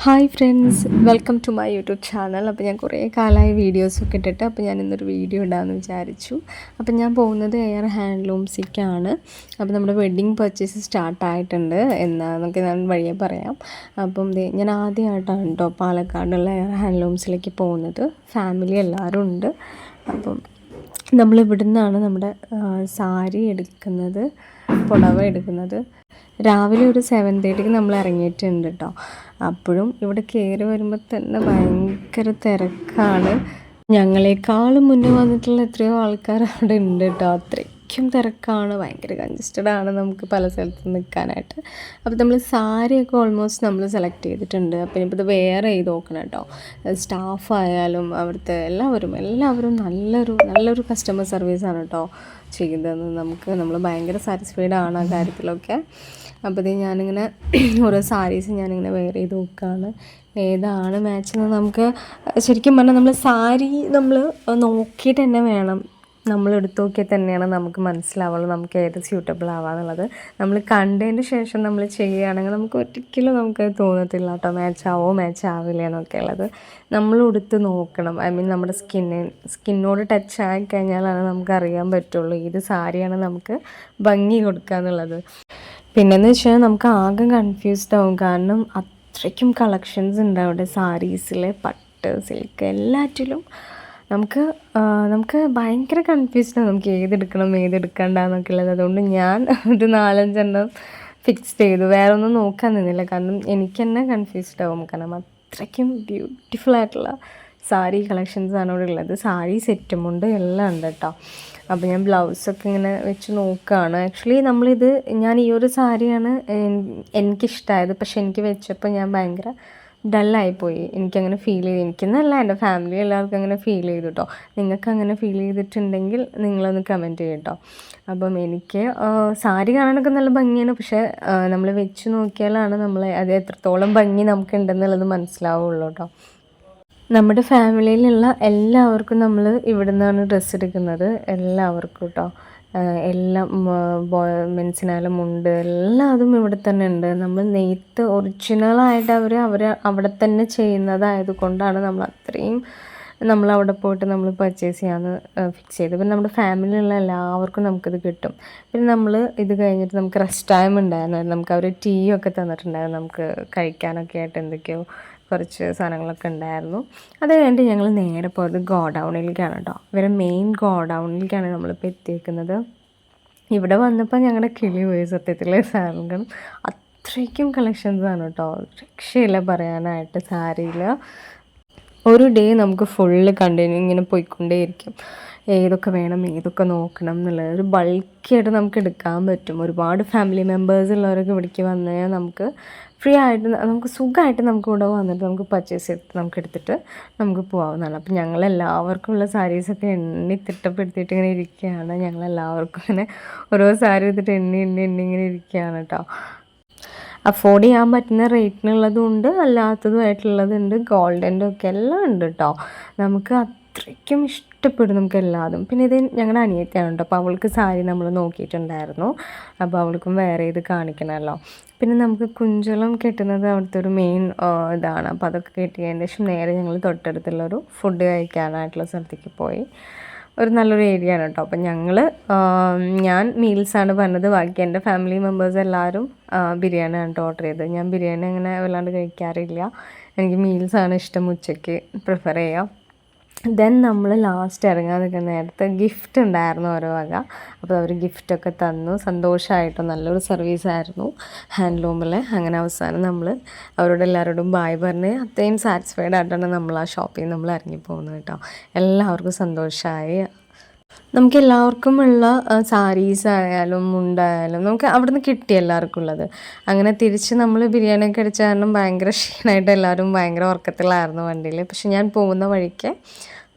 Hi friends, welcome to my YouTube channel. അപ്പോൾ ഞാൻ കുറേ കാലമായി വീഡിയോസൊക്കെ ഇട്ടിട്ട് അപ്പോൾ ഞാൻ ഇന്നൊരു വീഡിയോ ഇടാമെന്ന് വിചാരിച്ചു. അപ്പോൾ ഞാൻ പോകുന്നത് എയർ ഹാൻഡ്ലൂംസിലേക്കാണ്. അപ്പോൾ നമ്മുടെ വെഡ്ഡിങ് പർച്ചേസ് സ്റ്റാർട്ടായിട്ടുണ്ട് എന്നൊക്കെ ഞാൻ വഴിയെ പറയാം. അപ്പം ഞാൻ ആദ്യമായിട്ടാണ് കേട്ടോ പാലക്കാടുള്ള എയർ ഹാൻഡ്ലൂംസിലേക്ക് പോകുന്നത്. ഫാമിലി എല്ലാവരും ഉണ്ട്. അപ്പം നമ്മളിവിടെ നിന്നാണ് നമ്മുടെ സാരി എടുക്കുന്നത്, പുടവ എടുക്കുന്നത്. രാവിലെ ഒരു 7:30 നമ്മൾ ഇറങ്ങിയിട്ടുണ്ട് കേട്ടോ. അപ്പോഴും ഇവിടെ കയറി വരുമ്പോൾ തന്നെ ഭയങ്കര തിരക്കാണ്. ഞങ്ങളെക്കാളും മുന്നേ വന്നിട്ടുള്ള എത്രയോ ആൾക്കാർ അവിടെ ഉണ്ട് കേട്ടോ. അത്രയ്ക്കും തിരക്കാണ്, ഭയങ്കര കൺജസ്റ്റഡാണ് നമുക്ക് പല സ്ഥലത്ത് നിൽക്കാനായിട്ട്. അപ്പോൾ നമ്മൾ സാരിയൊക്കെ ഓൾമോസ്റ്റ് നമ്മൾ സെലക്ട് ചെയ്തിട്ടുണ്ട്. അപ്പോൾ ഇനിയിപ്പോൾ ഇത് വേറെ ചെയ്ത് നോക്കണം കേട്ടോ. സ്റ്റാഫായാലും അവിടുത്തെ എല്ലാവരും നല്ലൊരു കസ്റ്റമർ സർവീസാണ് കേട്ടോ ചെയ്യുന്നത്. നമ്മൾ ഭയങ്കര സാറ്റിസ്ഫൈഡ് ആണ് ആ കാര്യത്തിലൊക്കെ. അപ്പോൾ ഇത് ഞാനിങ്ങനെ ഓരോ സാരീസ് ഞാനിങ്ങനെ വെയർ ചെയ്ത് നോക്കുകയാണ്, ഏതാണ് മാച്ച് എന്ന്. നമുക്ക് ശരിക്കും പറഞ്ഞാൽ നമ്മൾ സാരി നമ്മൾ നോക്കിയിട്ട് തന്നെ വേണം, നമ്മൾ എടുത്തു നോക്കിയാൽ തന്നെയാണ് നമുക്ക് മനസ്സിലാവുള്ളൂ നമുക്ക് ഏത് സ്യൂട്ടബിൾ ആവാന്നുള്ളത്. നമ്മൾ കണ്ടതിന് ശേഷം നമ്മൾ ചെയ്യുകയാണെങ്കിൽ നമുക്ക് ഒരിക്കലും നമുക്ക് തോന്നത്തില്ല കേട്ടോ മാച്ച് ആവില്ല എന്നൊക്കെ ഉള്ളത്. നമ്മൾ എടുത്ത് നോക്കണം. നമ്മുടെ സ്കിന്നോട് ടച്ച് ആയി കഴിഞ്ഞാലാണ് നമുക്കറിയാൻ പറ്റുള്ളൂ ഏത് സാരിയാണ് നമുക്ക് ഭംഗി കൊടുക്കുക എന്നുള്ളത്. പിന്നെയെന്ന് വെച്ചാൽ നമുക്ക് ആകെ കൺഫ്യൂസ്ഡ് ആവും, കാരണം അത്രയ്ക്കും കളക്ഷൻസ് ഉണ്ട് അവിടെ. സാരീസിൽ പട്ട്, സിൽക്ക് എല്ലാറ്റിലും നമുക്ക് ഭയങ്കര കൺഫ്യൂസ്ഡാണ് നമുക്ക് ഏതെടുക്കണ്ടെന്നൊക്കെ ഉള്ളത്. അതുകൊണ്ട് ഞാൻ ഒരു 4-5 എണ്ണം ഫിക്സ് ചെയ്തു, വേറെ ഒന്നും നോക്കാൻ നിന്നില്ല. കാരണം എനിക്ക് തന്നെ കൺഫ്യൂസ്ഡ് ആവും, കാരണം അത്രയ്ക്കും ബ്യൂട്ടിഫുൾ ആയിട്ടുള്ള സാരി കളക്ഷൻസാണ് ഇവിടെ ഉള്ളത്. സാരി സെറ്റുമുണ്ട് എല്ലാം ഉണ്ട് കേട്ടോ. അപ്പോൾ ഞാൻ ബ്ലൗസൊക്കെ ഇങ്ങനെ വെച്ച് നോക്കുകയാണ്. ആക്ച്വലി ഞാൻ ഈ ഒരു സാരിയാണ് എനിക്കിഷ്ടമായത്. പക്ഷെ എനിക്ക് വെച്ചപ്പോൾ ഞാൻ ഭയങ്കര ഡല്ലായിപ്പോയി. എനിക്കങ്ങനെ ഫീൽ ചെയ്തു. എനിക്കെന്നല്ല, എൻ്റെ ഫാമിലി എല്ലാവർക്കും അങ്ങനെ ഫീൽ ചെയ്തു കേട്ടോ. നിങ്ങൾക്ക് അങ്ങനെ ഫീൽ ചെയ്തിട്ടുണ്ടെങ്കിൽ നിങ്ങളൊന്ന് കമൻറ്റ് ചെയ്യും കേട്ടോ. അപ്പം എനിക്ക് സാരി കാണാനൊക്കെ നല്ല ഭംഗിയാണ്, പക്ഷേ നമ്മൾ വെച്ച് നോക്കിയാലാണ് അത് എത്രത്തോളം ഭംഗി നമുക്കുണ്ടെന്നുള്ളത് മനസ്സിലാവുള്ളൂ കേട്ടോ. നമ്മുടെ ഫാമിലിയിലുള്ള എല്ലാവർക്കും നമ്മൾ ഇവിടെ നിന്നാണ് ഡ്രസ്സ് എടുക്കുന്നത്, എല്ലാവർക്കും കേട്ടോ. എല്ലാം മെൻസിനായാലും ഉണ്ട്, എല്ലാതും ഇവിടെ തന്നെ ഉണ്ട്. നമ്മൾ നെയ്ത്ത് ഒറിജിനലായിട്ട് അവർ അവിടെ തന്നെ ചെയ്യുന്നതായത് കൊണ്ടാണ് നമ്മളവിടെ പോയിട്ട് നമ്മൾ പർച്ചേസ് ചെയ്യാമെന്ന് ഫിക്സ് ചെയ്ത്. പിന്നെ നമ്മുടെ ഫാമിലിയിലുള്ള എല്ലാവർക്കും നമുക്കിത് കിട്ടും. പിന്നെ നമ്മൾ ഇത് കഴിഞ്ഞിട്ട് നമുക്ക് റെസ്റ്റ് ടൈം ഉണ്ടായിരുന്നു. നമുക്ക് അവർ ടീ ഒക്കെ തന്നിട്ടുണ്ടായിരുന്നു നമുക്ക് കഴിക്കാനൊക്കെ ആയിട്ട്. എന്തൊക്കെയോ കുറച്ച് സാധനങ്ങളൊക്കെ ഉണ്ടായിരുന്നു. അത് കഴിഞ്ഞിട്ട് ഞങ്ങൾ നേരെ പോയത് ഗോഡൗണിലേക്കാണ് കേട്ടോ. ഇവരെ മെയിൻ ഗോഡൗണിലേക്കാണ് നമ്മളിപ്പോൾ എത്തിയേക്കുന്നത്. ഇവിടെ വന്നപ്പോൾ ഞങ്ങളുടെ കിളി പോയി സത്യത്തിൽ. സാധനങ്ങൾ അത്രയ്ക്കും കളക്ഷൻസാണ് കേട്ടോ, രക്ഷയില്ല പറയാനായിട്ട്. സാരിയിൽ ഒരു ഡേ നമുക്ക് ഫുള്ള് കണ്ടിന്യൂ ഇങ്ങനെ പോയിക്കൊണ്ടേയിരിക്കും. ഏതൊക്കെ വേണം, ഏതൊക്കെ നോക്കണം എന്നുള്ളത് ഒരു ബൾക്കിയായിട്ട് നമുക്ക് എടുക്കാൻ പറ്റും. ഒരുപാട് ഫാമിലി മെമ്പേഴ്സ് ഉള്ളവരൊക്കെ ഇവിടേക്ക് വന്നു കഴിഞ്ഞാൽ നമുക്ക് ഫ്രീ ആയിട്ട് നമുക്ക് സുഖമായിട്ട് നമുക്ക് ഇവിടെ വന്നിട്ട് നമുക്ക് പർച്ചേസ് ചെയ്തിട്ട് നമുക്ക് എടുത്തിട്ട് നമുക്ക് പോകാവുന്നതാണ്. അപ്പോൾ ഞങ്ങളെല്ലാവർക്കും ഉള്ള സാരീസൊക്കെ എണ്ണി തിട്ടപ്പെടുത്തിയിട്ട് ഇങ്ങനെ ഇരിക്കുകയാണ്. ഞങ്ങളെല്ലാവർക്കും ഇങ്ങനെ ഓരോ സാരി എടുത്തിട്ട് എണ്ണി ഇങ്ങനെ ഇരിക്കുകയാണ് കേട്ടോ. അഫോർഡ് ചെയ്യാൻ പറ്റുന്ന റേറ്റിനുള്ളതും ഉണ്ട്, അല്ലാത്തതുമായിട്ടുള്ളതുണ്ട്, ഗോൾഡൻ്റെ ഒക്കെ എല്ലാം ഉണ്ട് കേട്ടോ. നമുക്ക് അത്രയ്ക്കും ഇഷ്ടപ്പെടും നമുക്ക് എല്ലാതും. പിന്നെ ഇത് ഞങ്ങളുടെ അനിയത്തിയാണ് കേട്ടോ. അപ്പോൾ അവൾക്ക് സാരി നമ്മൾ നോക്കിയിട്ടുണ്ടായിരുന്നു. അപ്പോൾ അവൾക്കും വേറെ ഇത് കാണിക്കണമല്ലോ. പിന്നെ നമുക്ക് കുഞ്ചലം കെട്ടുന്നത് അവിടുത്തെ ഒരു മെയിൻ ഇതാണ്. അപ്പോൾ അതൊക്കെ കെട്ടിയതിന് ശേഷം നേരെ ഞങ്ങൾ തൊട്ടടുത്തുള്ളൊരു ഫുഡ് കഴിക്കാനായിട്ടുള്ള സ്ഥലത്തേക്ക് പോയി. ഒരു നല്ലൊരു ഏരിയ ആണ് കേട്ടോ. അപ്പം ഞാൻ മീൽസാണ് പറഞ്ഞത്. ബാക്കി എൻ്റെ ഫാമിലി മെമ്പേഴ്സ് എല്ലാവരും ബിരിയാണിയാണ് കേട്ടോ ഓർഡർ ചെയ്തത്. ഞാൻ ബിരിയാണി അങ്ങനെ വല്ലാണ്ട് കഴിക്കാറില്ല. എനിക്ക് മീൽസാണ് ഇഷ്ടം, ഉച്ചയ്ക്ക് പ്രിഫർ ചെയ്യാം. ദെൻ നമ്മൾ ലാസ്റ്റ് ഇറങ്ങാൻ നിൽക്കുന്ന നേരത്ത് ഗിഫ്റ്റ് ഉണ്ടായിരുന്നു ഓരോ വക. അപ്പോൾ അവർ ഗിഫ്റ്റൊക്കെ തന്നു. സന്തോഷമായിട്ടോ, നല്ലൊരു സർവീസായിരുന്നു ഹാൻഡ്ലൂമിൽ. അങ്ങനെ അവസാനം നമ്മൾ അവരോട് എല്ലാവരോടും ബായ് പറഞ്ഞ് അത്രയും സാറ്റിസ്ഫൈഡ് ആയിട്ടാണ് നമ്മൾ ആ ഷോപ്പിൽ നിന്ന് നമ്മൾ ഇറങ്ങിപ്പോകുന്നത് കേട്ടോ. എല്ലാവർക്കും സന്തോഷമായി. നമുക്ക് എല്ലാവർക്കും ഉള്ള സാരീസ് ആയാലും മുണ്ടായാലും നമുക്ക് അവിടെ നിന്ന് കിട്ടി എല്ലാവർക്കും ഉള്ളത്. അങ്ങനെ തിരിച്ച് നമ്മൾ ബിരിയാണിയൊക്കെ അടിച്ച കാരണം ഭയങ്കര ക്ഷീണമായിട്ട് എല്ലാവരും ഭയങ്കര ഉറക്കത്തിലായിരുന്നു വണ്ടിയിൽ. പക്ഷെ ഞാൻ പോകുന്ന വഴിക്ക്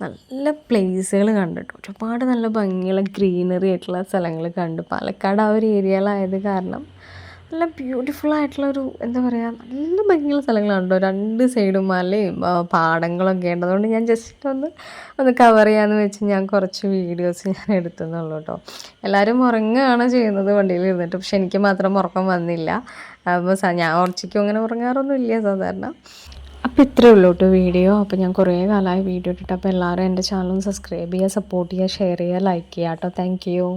നല്ല പ്ലേസുകൾ കണ്ടിട്ടു, ഒരുപാട് നല്ല ഭംഗിയുള്ള ഗ്രീനറി ആയിട്ടുള്ള സ്ഥലങ്ങൾ കണ്ടു. പാലക്കാട് ആ ഒരു ഏരിയയിലായത് കാരണം നല്ല ബ്യൂട്ടിഫുൾ ആയിട്ടുള്ളൊരു എന്താ പറയുക, നല്ല ഭംഗിയുള്ള സ്ഥലങ്ങളാണ് കേട്ടോ. രണ്ട് സൈഡും മലയും പാടങ്ങളൊക്കെ ഉണ്ട്. അതുകൊണ്ട് ഞാൻ ജസ്റ്റ് ഒന്ന് കവർ ചെയ്യാമെന്ന് വെച്ച് ഞാൻ കുറച്ച് വീഡിയോസ് ഞാൻ എടുത്തെന്നുള്ളൂ കേട്ടോ. എല്ലാവരും ഉറങ്ങുകയാണ് ചെയ്യുന്നത് വണ്ടിയിൽ ഇരുന്നിട്ട്, പക്ഷെ എനിക്ക് മാത്രം ഉറക്കം വന്നില്ല. അപ്പോൾ ഞാൻ ഉറച്ചിക്കും അങ്ങനെ ഉറങ്ങാറൊന്നും ഇല്ല സാധാരണ. അപ്പോൾ ഇത്രയേ ഉള്ളൂ കേട്ടോ വീഡിയോ. അപ്പോൾ ഞാൻ കുറേ കാലമായി വീഡിയോ ഇട്ടിട്ട്. അപ്പോൾ എല്ലാവരും എൻ്റെ ചാനൽ സബ്സ്ക്രൈബ് ചെയ്യുക, സപ്പോർട്ട് ചെയ്യുക, ഷെയർ ചെയ്യുക, ലൈക്ക് ചെയ്യുക കേട്ടോ. Thank you.